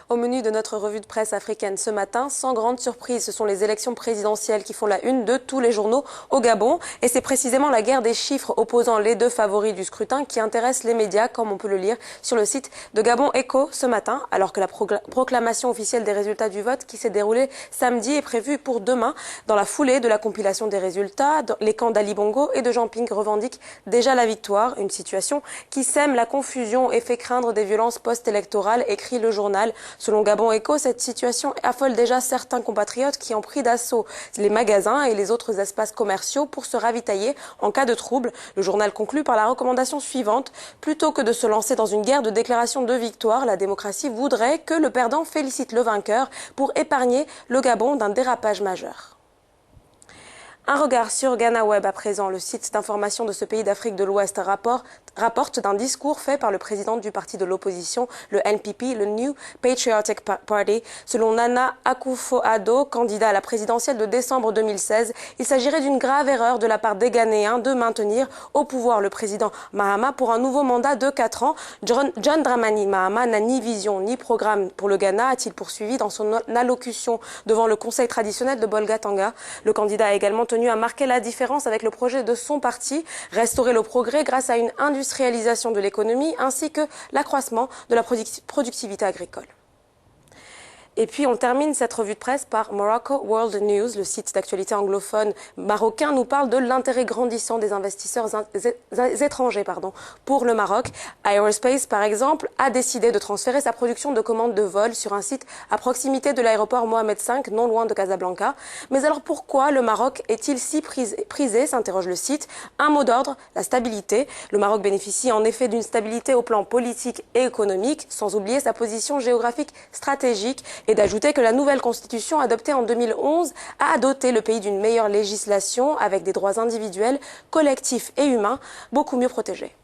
Au menu de notre revue de presse africaine ce matin, sans grande surprise, ce sont les élections présidentielles qui font la une de tous les journaux au Gabon. Et c'est précisément la guerre des chiffres opposant les deux favoris du scrutin qui intéresse les médias, comme on peut le lire sur le site de Gabon Echo ce matin, alors que la proclamation officielle des résultats du vote qui s'est déroulée samedi est prévue pour demain. Dans la foulée de la compilation des résultats, les camps d'Ali Bongo et de Jean Ping revendiquent déjà la victoire, une situation qui sème la confusion et fait craindre des violences post-électorales, écrit le journal. Selon Gabon Echo, cette situation affole déjà certains compatriotes qui ont pris d'assaut les magasins et les autres espaces commerciaux pour se ravitailler en cas de trouble. Le journal conclut par la recommandation suivante. Plutôt que de se lancer dans une guerre de déclaration de victoire, la démocratie voudrait que le perdant félicite le vainqueur pour épargner le Gabon d'un dérapage majeur. Un regard sur Ghana Web à présent. Le site d'information de ce pays d'Afrique de l'Ouest rapporte d'un discours fait par le président du parti de l'opposition, le NPP, le New Patriotic Party. Selon Nana Akufo-Addo, candidat à la présidentielle de décembre 2016, il s'agirait d'une grave erreur de la part des Ghanéens de maintenir au pouvoir le président Mahama pour un nouveau mandat de 4 ans. John Dramani Mahama n'a ni vision ni programme pour le Ghana, a-t-il poursuivi dans son allocution devant le conseil traditionnel de Bolgatanga. Le candidat a également tenu à marquer la différence avec le projet de son parti, restaurer le progrès grâce à une industrialisation de l'économie ainsi que l'accroissement de la productivité agricole. Et puis on termine cette revue de presse par Morocco World News, le site d'actualité anglophone marocain nous parle de l'intérêt grandissant des investisseurs étrangers pour le Maroc. Aerospace, par exemple, a décidé de transférer sa production de commandes de vol sur un site à proximité de l'aéroport Mohamed V, non loin de Casablanca. Mais alors pourquoi le Maroc est-il si prisé, s'interroge le site. Un mot d'ordre, la stabilité. Le Maroc bénéficie en effet d'une stabilité au plan politique et économique, sans oublier sa position géographique stratégique. Et d'ajouter que la nouvelle constitution adoptée en 2011 a doté le pays d'une meilleure législation avec des droits individuels, collectifs et humains beaucoup mieux protégés.